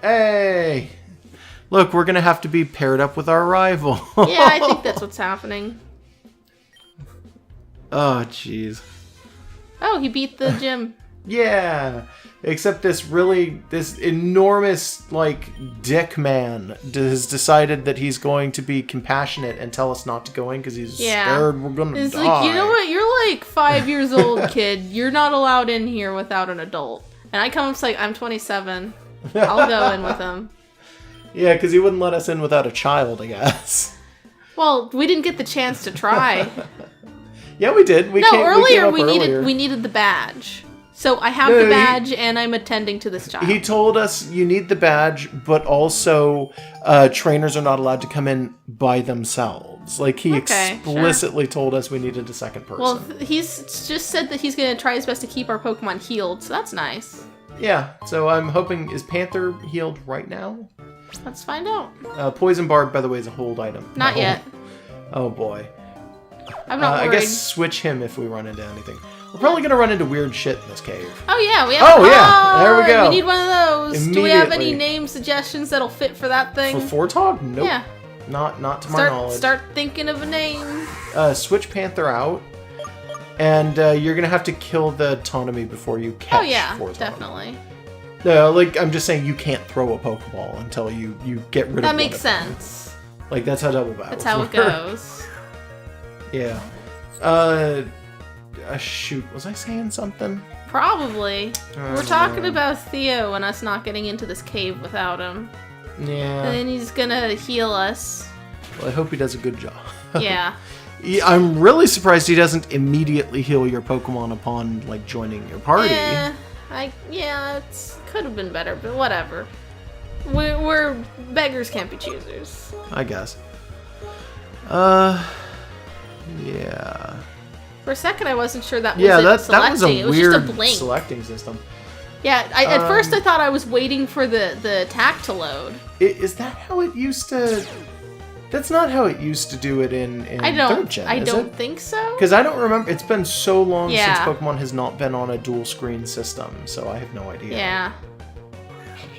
Hey! Look, we're going to have to be paired up with our rival. Yeah, I think that's what's happening. Oh, jeez. Oh, he beat the gym. Yeah! Except this enormous, like, dick man has decided that he's going to be compassionate and tell us not to go in because he's scared we're going to die. It's like, you know what? You're like 5 years old, kid. You're not allowed in here without an adult. And I come up like, I'm 27. I'll go in with him. Yeah, because he wouldn't let us in without a child, I guess. Well, we didn't get the chance to try. Yeah, we did. We needed the badge. So I have the badge, and I'm attending to this child. He told us you need the badge, but also trainers are not allowed to come in by themselves. Like, he explicitly told us we needed a second person. Well, he's just said that he's going to try his best to keep our Pokemon healed, so that's nice. Yeah, so I'm hoping... Is Panther healed right now? Let's find out. Poison Barb, by the way, is a hold item. Not yet. Oh, boy. I'm not worried. I guess switch him if we run into anything. We're probably going to run into weird shit in this cave. Oh, yeah. We have, there we go. We need one of those. Do we have any name suggestions that'll fit for that thing? For Fortog? Nope. Yeah. Not to my knowledge. Start thinking of a name. Switch Panther out. And you're going to have to kill the Tonami before you catch Fortog. Definitely. I'm just saying you can't throw a Pokeball until you get rid of that makes sense. Like, that's how double battles That's how it goes. Yeah. Shoot, was I saying something? Probably. We're talking about Theo and us not getting into this cave without him. Yeah. And then he's gonna heal us. Well, I hope he does a good job. Yeah. I'm really surprised he doesn't immediately heal your Pokemon upon, like, joining your party. It could have been better, but whatever. We're beggars can't be choosers. I guess. Yeah. For a second, I wasn't sure that was that was a weird just a blink. selecting system. Yeah, at first I thought I was waiting for the attack to load. Is that how it used to... That's not how it used to do it in 3rd gen, I don't think so. Because I don't remember. It's been so long since Pokemon has not been on a dual screen system, so I have no idea. Yeah.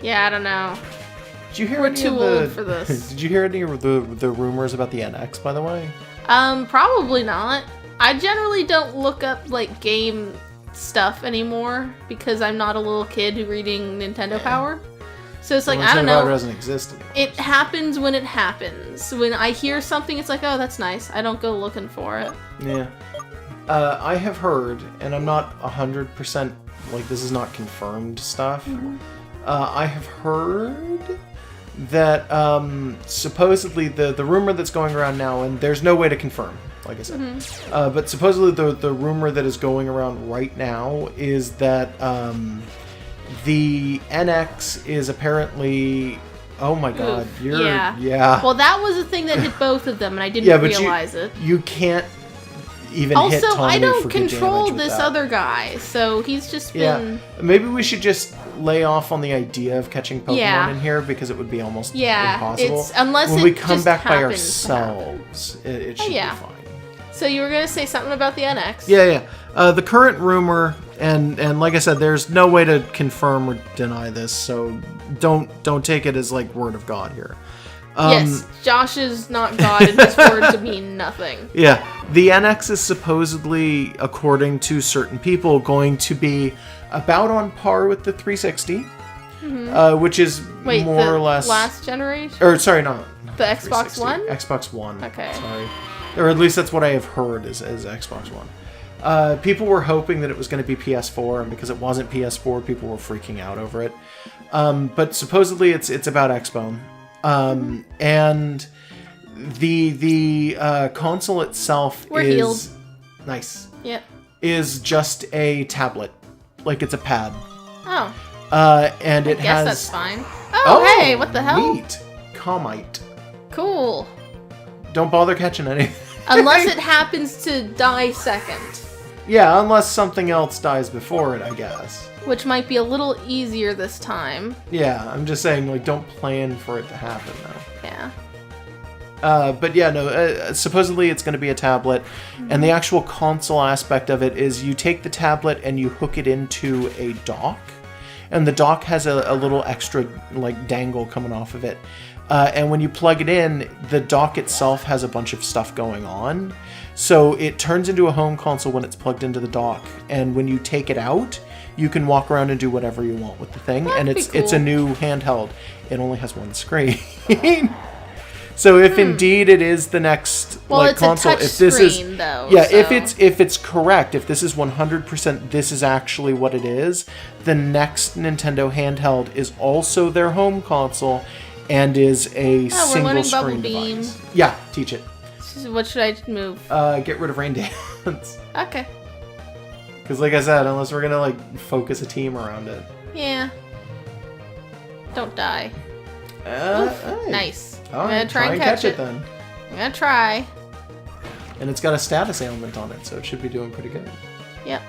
Yeah, I don't know. Did you hear We're too old for this. Did you hear any of the rumors about the NX, by the way? Probably not. I generally don't look up, like, game stuff anymore because I'm not a little kid who reading Nintendo Power. So it's like, I don't know. Nintendo Power doesn't exist anymore. It happens when it happens. When I hear something, it's like, oh, that's nice. I don't go looking for it. Yeah. I have heard, and I'm not 100%, like, this is not confirmed stuff. Mm-hmm. I have heard that supposedly the rumor that's going around now, and there's no way to confirm, like I said, but supposedly the rumor that is going around right now is that the NX is apparently... Oh my god, yeah. Well, that was a thing that hit both of them, and I didn't realize it. You can't even hit Also, Tommy I don't for good control damage with this that. other guy, so he's just been... Yeah, maybe we should just lay off on the idea of catching Pokemon in here, because it would be almost impossible. Unless when it we come just back by happens to ourselves, it should be fine. So you were going to say something about the NX? Yeah. The current rumor, and like I said, there's no way to confirm or deny this, so don't take it as like word of God here. Yes, Josh is not God, and his words mean nothing. Yeah, the NX is supposedly, according to certain people, going to be about on par with the 360, which is more or less... last generation? Or, sorry, not the Xbox One? Xbox One. Okay. Sorry. Or at least that's what I have heard is Xbox One. People were hoping that it was going to be PS4, and because it wasn't PS4, people were freaking out over it. But supposedly it's about Xbone. And the console itself healed. Nice. Yep. Is just a tablet, like it's a pad. Oh. And it I guess has. That's fine. Oh, hey, what the hell? Neat. Comite. Cool. Don't bother catching anything. Unless it happens to die second. Yeah, unless something else dies before it, I guess. Which might be a little easier this time. Yeah, I'm just saying, like, don't plan for it to happen, though. Yeah. But yeah, no, supposedly it's going to be a tablet, and the actual console aspect of it is you take the tablet and you hook it into a dock, and the dock has a little extra like dangle coming off of it. And when you plug it in, the dock itself has a bunch of stuff going on. So it turns into a home console when it's plugged into the dock. And when you take it out, you can walk around and do whatever you want with the thing. That'd and be it's a cool. new handheld. It only has one screen. So if indeed it is the next Well, like it's console, a touch if this screen, is though. yeah, so. if it's correct, if this is 100%, this is actually what it is. The next Nintendo handheld is also their home console, and is a we're single learning screen Bubble Beam. device. Yeah, teach it. What should I move? Get rid of Rain Dance. Okay. Because like I said, unless we're gonna like focus a team around it. Yeah. Don't die. Hey. Nice. All I'm right, gonna try and catch it. then. I'm gonna try. And it's got a status ailment on it, so it should be doing pretty good. Yep.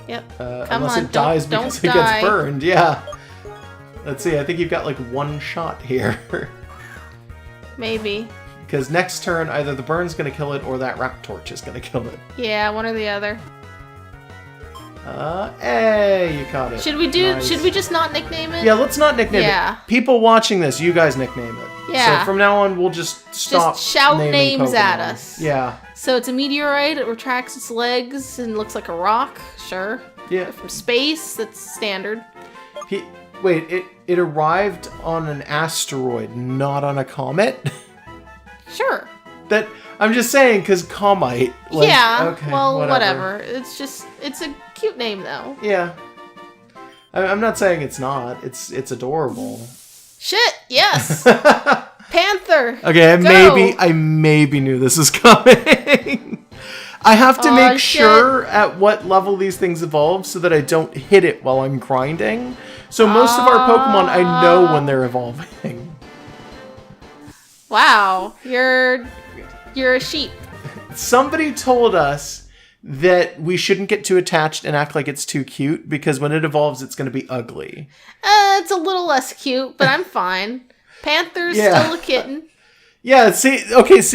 Yep. Come Unless on, it dies don't because it die. gets burned. Yeah. Let's see. I think you've got like one shot here. Maybe. Because next turn, either the burn's gonna kill it or that rat torch is gonna kill it. Yeah, one or the other. Hey, you caught it. Should we do? Nice. Should we just not nickname it? Yeah, let's not nickname Yeah. it. People watching this, you guys nickname it. Yeah. So from now on, we'll just stop. Just shout naming names at Pokemon. us. Yeah. So it's a meteorite. It retracts its legs and looks like a rock. Sure. Yeah. From space, that's standard. Wait, it arrived on an asteroid, not on a comet. Sure. That I'm just saying, because Comite. Like, yeah. Okay, well, whatever. It's a cute name though. Yeah. I'm not saying it's not. It's adorable. Shit. Yes. Panther. Okay, Go. I maybe knew this was coming. I have to make shit. sure at what level these things evolve so that I don't hit it while I'm grinding. So most of our Pokemon, I know when they're evolving. Wow. You're a sheep. Somebody told us that we shouldn't get too attached and act like it's too cute because when it evolves, it's going to be ugly. It's a little less cute, but I'm fine. Panther's Yeah. still a kitten. Yeah, see,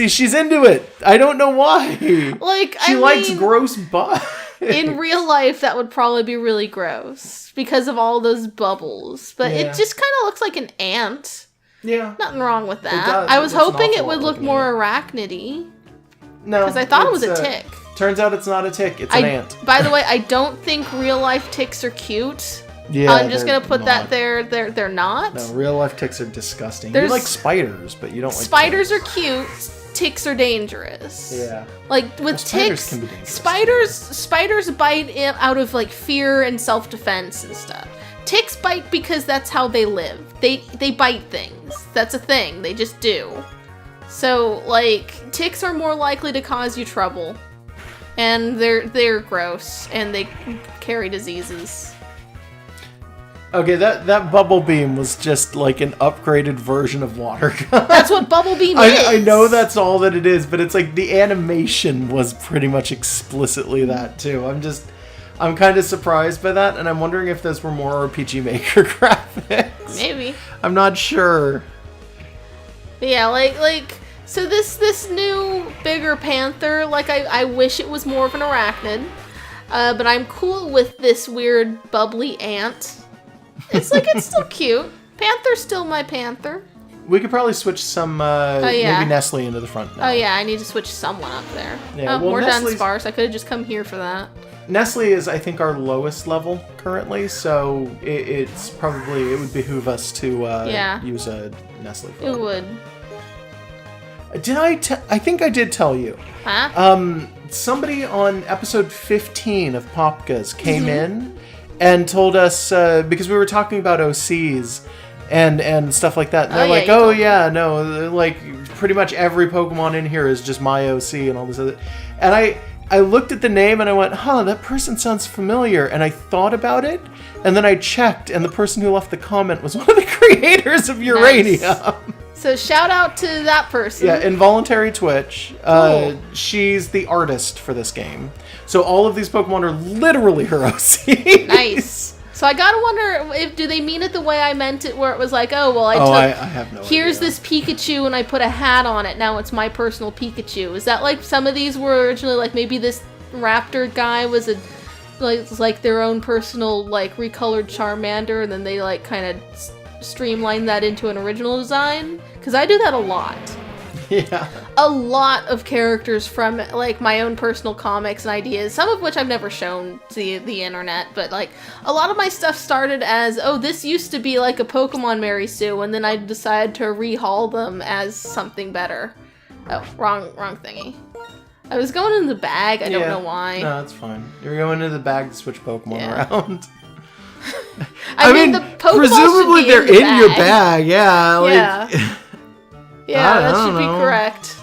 she's into it. I don't know why. Like, She I likes mean, gross butt. in real life, that would probably be really gross because of all those bubbles. But Yeah. it just kind of looks like an ant. Yeah. Nothing wrong with that. does. I was It looks an hoping awful it would lot look like an more arachnidy No. because I thought it was it's, a tick. Turns out it's not a tick. It's an ant. By the way, I don't think real life ticks are cute. Yeah, I'm just they're gonna put not. that there. They're not. No, real life ticks are disgusting. There's- You like spiders, but you don't like Spiders are ticks. cute. Ticks are dangerous. Yeah. Like with Well, spiders ticks, can be dangerous, spiders bite out of like fear and self-defense and stuff. Ticks bite because that's how they live. They bite things. That's a thing. They just do. So like ticks are more likely to cause you trouble, and they're gross and they carry diseases. Okay, that bubble beam was just like an upgraded version of water gun. That's what Bubble Beam is. I know that's all that it is, but it's like the animation was pretty much explicitly that too. I'm kind of surprised by that, and I'm wondering if those were more RPG Maker graphics. Maybe. I'm not sure. But yeah, like so this new bigger panther, like I wish it was more of an arachnid. But I'm cool with this weird bubbly ant. It's still cute. Panther's still my panther. We could probably switch some yeah. maybe Nestle into the front now. Oh yeah, I need to switch someone up there. Yeah, Oh, well, we're done Nestle's- sparse. I could have just come here for that. Nestle is, I think, our lowest level currently, so it would behoove us to Yeah. use a Nestle. It would. I think I did tell you. Huh? Somebody on episode 15 of Popkas came Mm-hmm. in and told us, because we were talking about OCs and stuff like that, and they're Oh, yeah, like, you oh told me. yeah, no, like, pretty much every Pokemon in here is just my OC and all this other... And I looked at the name and I went, that person sounds familiar, and I thought about it, and then I checked, and the person who left the comment was one of the creators of Uranium. So shout out to that person. Yeah, Involuntary Twitch. Cool. She's the artist for this game. So all of these Pokemon are literally her OCs. Nice. So I gotta wonder do they mean it the way I meant it, where it was like, I have no here's idea. this Pikachu and I put a hat on it. Now it's my personal Pikachu. Is that like some of these were originally like maybe this raptor guy was a like their own personal like recolored Charmander, and then they like kind of streamline that into an original design. Because I do that a lot. Yeah. A lot of characters from like my own personal comics and ideas, some of which I've never shown to the internet, but like a lot of my stuff started as, oh, this used to be like a Pokemon Mary Sue, and then I decided to rehaul them as something better. Oh, wrong thingy. I was going in the bag, I don't know why. No, it's fine. You're going into the bag to switch Pokemon around. I mean, the Pokeballs presumably should be they're in your bag, yeah. Like, yeah. Yeah, that should be correct.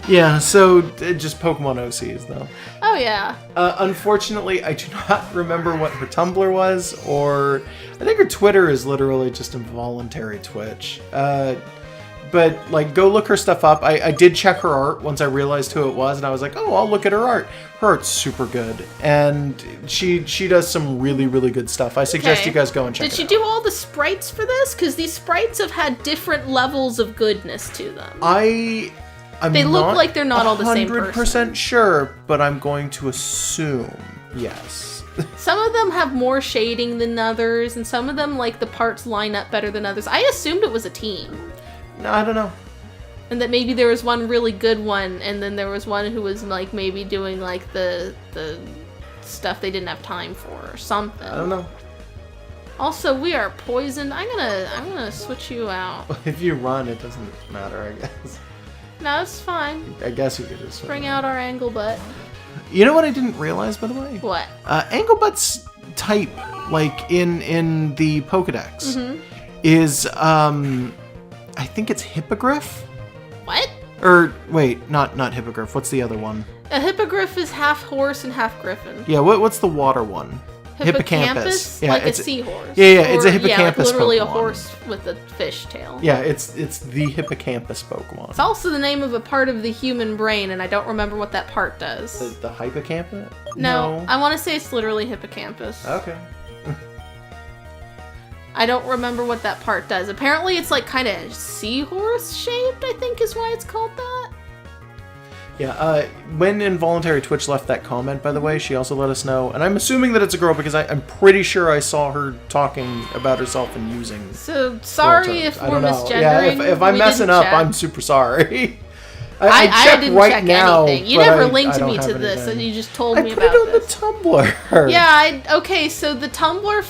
Yeah, so just Pokemon OCs, though. Oh, yeah. Unfortunately, I do not remember what her Tumblr was, or I think her Twitter is literally just involuntary Twitch. But, like, go look her stuff up. I did check her art once I realized who it was, and I was like, oh, I'll look at her art. Her art's super good, and she does some really, really good stuff. I suggest you guys go and check it out. Did she do all the sprites for this? Because these sprites have had different levels of goodness to them. They look like they're not all the same person. 100% sure, but I'm going to assume yes. Some of them have more shading than others, and some of them, like, the parts line up better than others. I assumed it was a team. No, I don't know. And that maybe there was one really good one, and then there was one who was, like, maybe doing, like, the stuff they didn't have time for, or something. I don't know. Also, we are poisoned. I'm gonna switch you out. If you run, it doesn't matter, I guess. No, it's fine. I guess you could just bring out our Anglebutt. You know what I didn't realize, by the way? What? Anglebutt's type, like, in the Pokedex, is, I think it's Hippogriff? What? Or, wait, not Hippogriff. What's the other one? A Hippogriff is half horse and half griffin. Yeah, what's the water one? Hippocampus? Yeah, like a seahorse. Yeah, it's a hippocampus like literally Pokemon. A horse with a fish tail. Yeah, it's the hippocampus Pokemon. It's also the name of a part of the human brain, and I don't remember what that part does. The hippocampus? No, I want to say it's literally hippocampus. Okay. I don't remember what that part does. Apparently it's like kind of seahorse shaped, I think is why it's called that. Yeah, when Involuntary Twitch left that comment, by the way, she also let us know, and I'm assuming that it's a girl because I'm pretty sure I saw her talking about herself and using. So, sorry if we're misgendering. Yeah, if I'm messing up, I'm super sorry. I didn't right check now, anything. You never linked me me to this, and you just told me about this. I put it on this. the Tumblr. Yeah, okay, so the Tumblr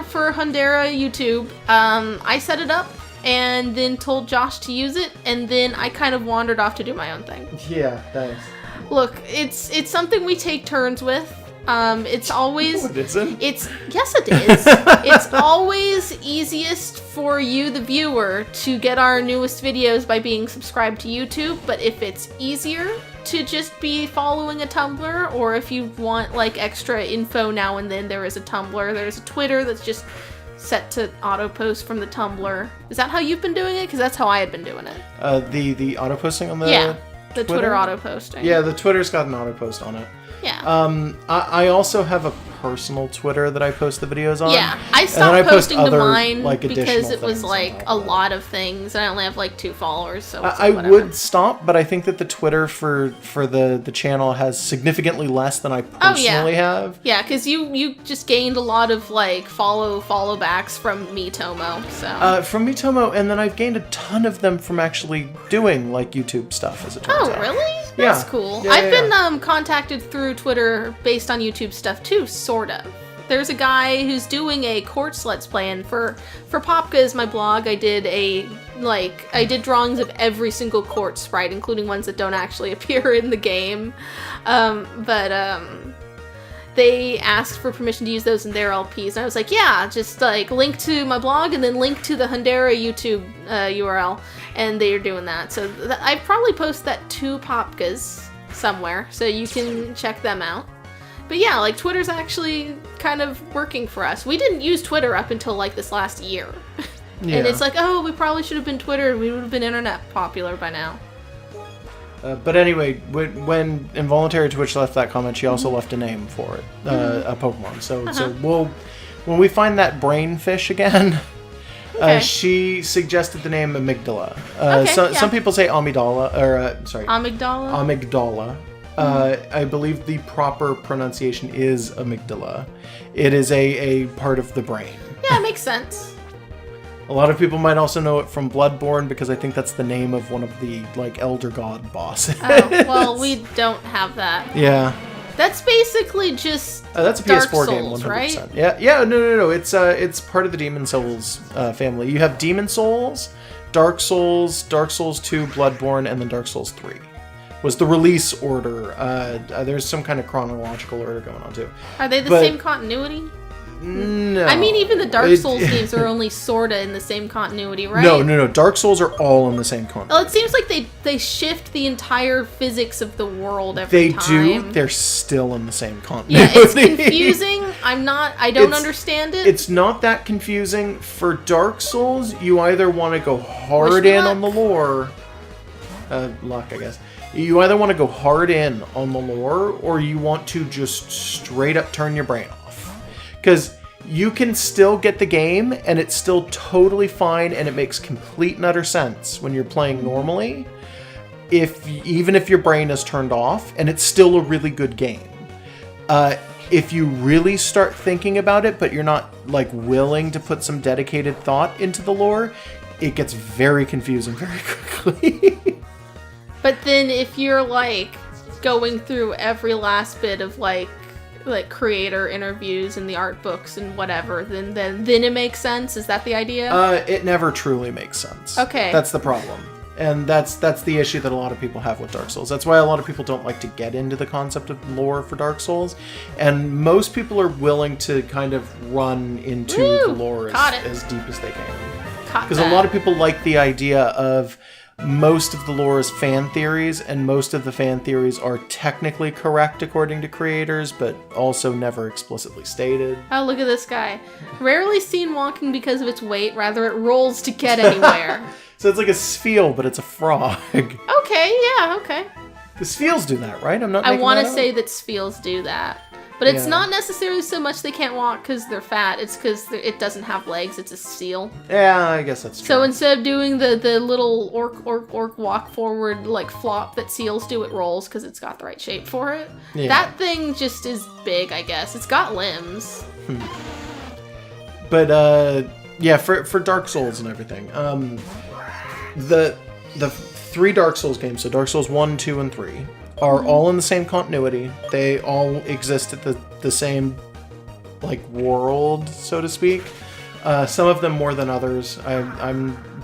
for Hundera YouTube, I set it up, and then told Josh to use it, and then I kind of wandered off to do my own thing. Yeah, thanks. Look, it's something we take turns with. It's always... No, it isn't. Yes, it is. It's always easiest for you, the viewer, to get our newest videos by being subscribed to YouTube, but if it's easier to just be following a Tumblr, or if you want, like, extra info now and then, there is a Tumblr. There's a Twitter that's just set to auto-post from the Tumblr. Is that how you've been doing it? Because that's how I had been doing it. The auto-posting on the the Twitter auto-posting. Yeah, the Twitter's got an auto-post on it. Yeah. I also have a personal Twitter that I post the videos on. Yeah, I stopped posting to mine because it was like a lot of things, and I only have like 2 followers. So I would stop, but I think that the Twitter for the channel has significantly less than I personally have. Yeah, because you just gained a lot of like follow backs from Miitomo. So from Miitomo, and then I've gained a ton of them from actually doing like YouTube stuff, as it turns out. Oh, really? That's cool. Yeah, I've been contacted through Twitter based on YouTube stuff too, sort of. There's a guy who's doing a Quartz Let's Play, and for Popkas, my blog, I did drawings of every single Quartz sprite, including ones that don't actually appear in the game. They asked for permission to use those in their LPs, and I was like, yeah, just like link to my blog and then link to the Hundera YouTube URL, and they're doing that. So I probably post that to Popkas somewhere, so you can check them out. But yeah, like Twitter's actually kind of working for us. We didn't use Twitter up until like this last year. Yeah. And it's like, oh, we probably should have been Twitter. We would have been internet popular by now. But anyway, when Involuntary Twitch left that comment, she also left a name for it, a Pokemon. So when we find that brainfish again, she suggested the name Amygdala. Some people say Amygdala, or sorry, Amygdala. Amygdala. I believe the proper pronunciation is amygdala. It is a part of the brain. Yeah, it makes sense. A lot of people might also know it from Bloodborne because I think that's the name of one of the Elder God bosses. Oh, well, we don't have that. Yeah. That's basically just that's a Dark PS4 Souls, game, 100%. right? Yeah. No. It's part of the Demon Souls family. You have Demon Souls, Dark Souls 2, Bloodborne, and then Dark Souls 3. Was the release order. There's some kind of chronological order going on too. Are they the same continuity? No. I mean, even the Dark Souls games are only sorta in the same continuity, right? No. Dark Souls are all in the same continuity. Well, it seems like they shift the entire physics of the world every time. They do. They're still in the same continuity. Yeah, it's confusing. I don't understand it. It's not that confusing. For Dark Souls, you either want to go hard in on the lore. Luck, I guess. You either want to go hard in on the lore, or you want to just straight up turn your brain off. Because you can still get the game, and it's still totally fine, and it makes complete and utter sense when you're playing normally, even if your brain is turned off, and it's still a really good game. If you really start thinking about it, but you're not willing to put some dedicated thought into the lore, it gets very confusing very quickly. But then if you're going through every last bit of creator interviews and the art books and whatever, then it makes sense. Is that the idea? It never truly makes sense. Okay. That's the problem. And that's the issue that a lot of people have with Dark Souls. That's why a lot of people don't like to get into the concept of lore for Dark Souls. And most people are willing to kind of run into the lore as deep as they can. Because a lot of people like the idea of most of the lore is fan theories, and most of the fan theories are technically correct according to creators, but also never explicitly stated. Oh, look at this guy. Rarely seen walking because of its weight, rather it rolls to get anywhere. So it's like a spheal, but it's a frog. Okay. The spheals do that, right? I want to say that spheals do that. But it's not necessarily so much they can't walk because they're fat. It's because it doesn't have legs. It's a seal. Yeah, I guess that's true. So instead of doing the little orc walk forward flop that seals do, it rolls because it's got the right shape for it. Yeah. That thing just is big, I guess. It's got limbs. But for Dark Souls and everything, the 3 Dark Souls games, so Dark Souls 1, 2, and 3, are all in the same continuity. They all exist at the same world, so to speak. Some of them more than others. I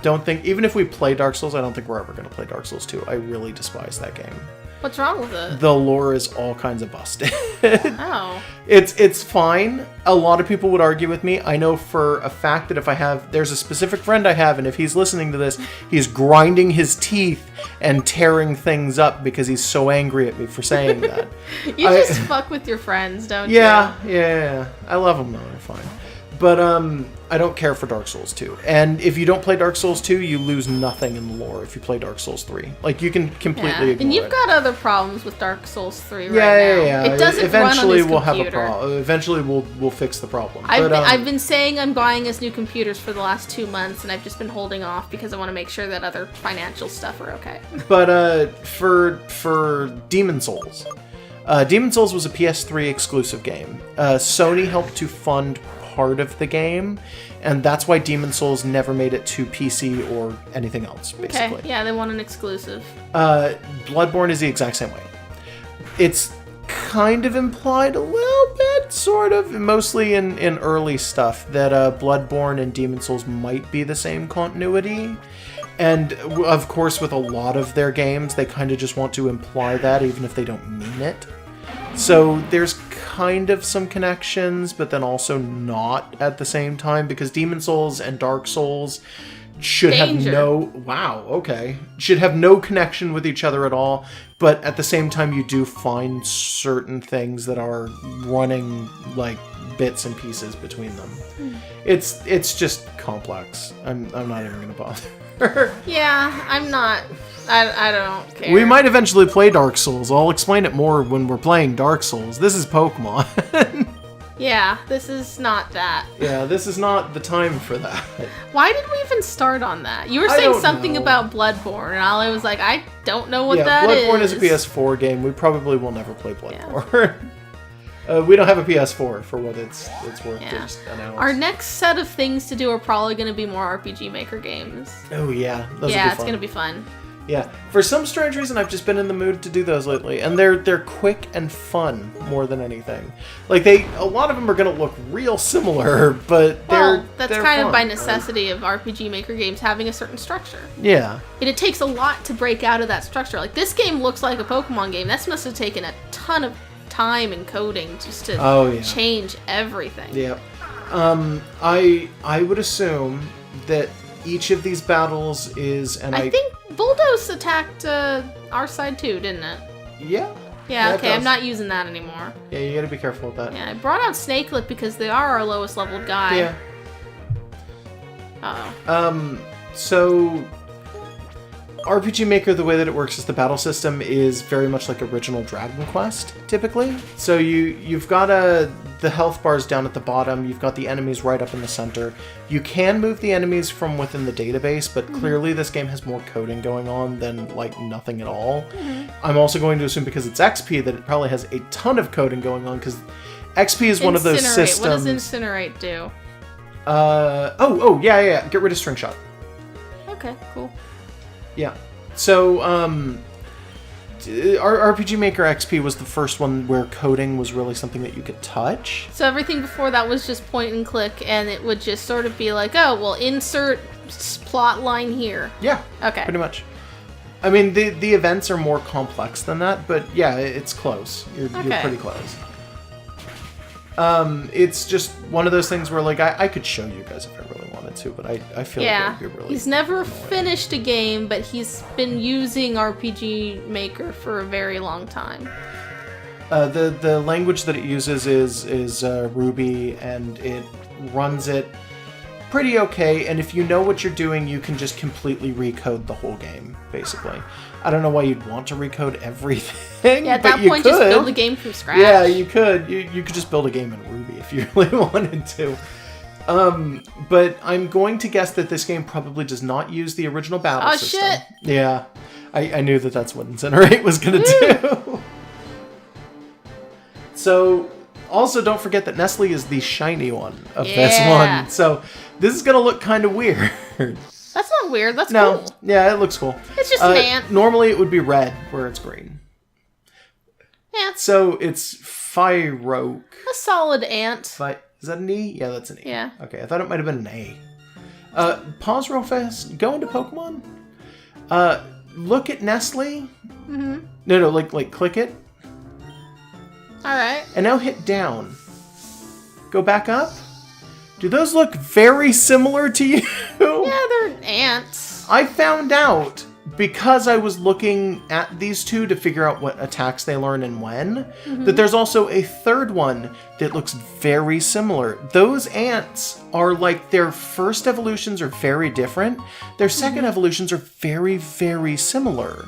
don't think, even if we play Dark Souls, I don't think we're ever going to play Dark Souls 2. I really despise that game. What's wrong with it? The lore is all kinds of busted. Oh. It's fine. A lot of people would argue with me. I know for a fact that there's a specific friend I have, and if he's listening to this, he's grinding his teeth and tearing things up because he's so angry at me for saying that. You just fuck with your friends, don't you? Yeah. I love them though. They're fine. But I don't care for Dark Souls 2. And if you don't play Dark Souls 2, you lose nothing in the lore if you play Dark Souls 3. You can completely ignore it. And you've got other problems with Dark Souls 3 right now. Yeah. It doesn't Eventually run on his computer. Eventually we'll fix the problem. I've been saying I'm buying us new computers for the last 2 months, and I've just been holding off because I want to make sure that other financial stuff are okay. But for Demon Souls, Demon Souls was a PS3 exclusive game. Sony helped to fund part of the game, and that's why Demon Souls never made it to PC or anything else, basically. Okay, yeah, they want an exclusive. Bloodborne is the exact same way. It's kind of implied a little bit, sort of, mostly in early stuff, that Bloodborne and Demon Souls might be the same continuity. And, of course, with a lot of their games, they kind of just want to imply that, even if they don't mean it. So there's kind of some connections, but then also not at the same time, because Demon Souls and Dark Souls should have no connection with each other at all, but at the same time you do find certain things that are running bits and pieces between them. It's just complex. I'm not even gonna bother. Yeah, I'm not. I don't care. We might eventually play Dark Souls. I'll explain it more when we're playing Dark Souls. This is Pokemon. Yeah, this is not that. Yeah, this is not the time for that. Why did we even start on that? You were I saying don't something know. about Bloodborne, and I was like, I don't know what Yeah, that is. Bloodborne is a PS4 game. We probably will never play Bloodborne. We don't have a PS4 for what it's worth. Yeah. They just announced. Our next set of things to do are probably going to be more RPG Maker games. Oh yeah, those Yeah, will be it's fun. going to be fun. Yeah, for some strange reason, I've just been in the mood to do those lately, and they're quick and fun more than anything. Like a lot of them are gonna look real similar, but Well, that's they're kind of fun, by right? necessity of RPG Maker games having a certain structure. Yeah, And it takes a lot to break out of that structure. Like, this game looks like a Pokemon game. That must have taken a ton of time and coding just to change everything. yeah. I would assume that each of these battles is, and I think Bulldoze attacked our side too, didn't it? yeah. Yeah, it okay, I'm does. not using that anymore. Yeah, you gotta be careful with that. Yeah, I brought out Snakelet because they are our lowest leveled guy. Yeah. Uh-oh. So RPG Maker, the way that it works is the battle system is very much like original Dragon Quest, typically. So you've got the health bars down at the bottom, you've got the enemies right up in the center. You can move the enemies from within the database, but clearly this game has more coding going on than like nothing at all. I'm also going to assume because it's XP that it probably has a ton of coding going on, because XP is one of those systems. What does Incinerate do? Yeah. Get rid of String Shot. Okay, cool. Yeah. So, our RPG Maker XP was the first one where coding was really something that you could touch. So everything before that was just point and click, and it would just sort of be like, oh, well, insert plot line here. Yeah. Okay. Pretty much. I mean, the events are more complex than that, but yeah, it's close. You're pretty close. It's just one of those things where, like, I could show you guys if I really wanted to, but I feel like it would be really he's never annoying. finished a game, but he's been using RPG Maker for a very long time. The language that it uses is Ruby, and it runs it pretty okay. And if you know what you're doing, you can just completely recode the whole game, basically. I don't know why you'd want to recode everything. Yeah, at but that you point, could. just build a game from scratch. Yeah, you could. You could just build a game in Ruby if you really wanted to. But I'm going to guess that this game probably does not use the original battle system. Shit! Yeah, I knew that's what Incinerate was going to do. So, also don't forget that Nestle is the shiny one of this one. So, this is going to look kind of weird. That's not weird. That's No, cool. yeah, it looks cool. It's just an ant. Normally it would be red where it's green. Yeah, So, it's Fyroke. a solid ant. Is that an E? Yeah, that's an E. Yeah. Okay, I thought it might have been an A. Pause real fast. Go into Pokemon. Look at Nestle. Mm-hmm. No, like click it. All right. And now hit down. Go back up. Do those look very similar to you? Yeah, they're ants. I found out because I was looking at these two to figure out what attacks they learn and when, that there's also a third one that looks very similar. Those ants are like, their first evolutions are very different. Their second evolutions are very, very similar.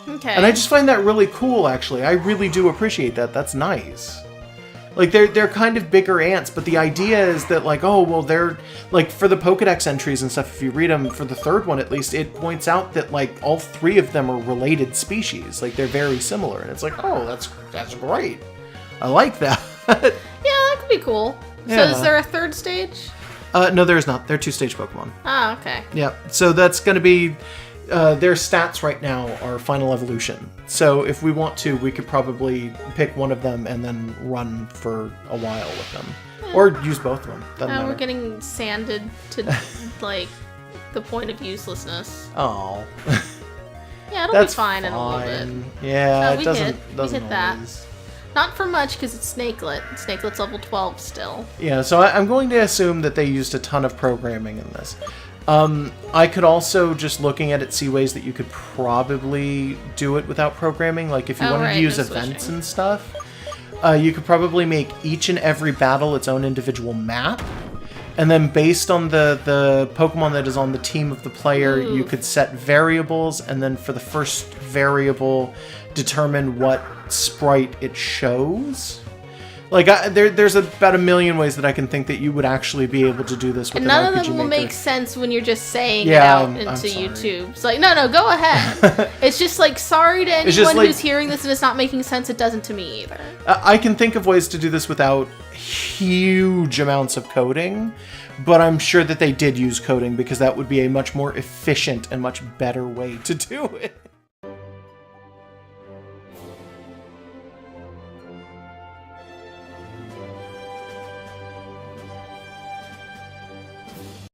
Okay. And I just find that really cool, actually. I really do appreciate that. That's nice. Like, they're kind of bigger ants, but the idea is that, like, oh, well, they're, like, for the Pokedex entries and stuff, if you read them, for the third one at least, it points out that, like, all three of them are related species. Like, they're very similar. And it's like, oh, that's great. I like that. Yeah, that could be cool. So Yeah. is there a third stage? No, there's not. They're two-stage Pokemon. Oh, okay. Yeah, so that's going to be... their stats right now are Final Evolution. So if we want to, we could probably pick one of them and then run for a while with them. Or use both of them. Doesn't matter. We're getting sanded to, like, the point of uselessness. Oh. Yeah, it'll That's be fine in a little bit. Yeah, No, it doesn't we hit that. always. Not for much, because it's Snakelet. Snakelet's level 12 still. Yeah, so I'm going to assume that they used a ton of programming in this. I could also, just looking at it, see ways that you could probably do it without programming. Like, if you wanted to use no events switching. and stuff, you could probably make each and every battle its own individual map. And then based on the Pokemon that is on the team of the player, you could set variables, and then for the first variable, determine what sprite it shows. Like, there's about a million ways that I can think that you would actually be able to do this with And an none RPG of them will Maker. make sense when you're just saying it Yeah, out I'm into sorry. YouTube. It's like, no, go ahead. It's just like, sorry to It's just anyone like- who's hearing this and it's not making sense. It doesn't to me either. I can think of ways to do this without huge amounts of coding, but I'm sure that they did use coding because that would be a much more efficient and much better way to do it.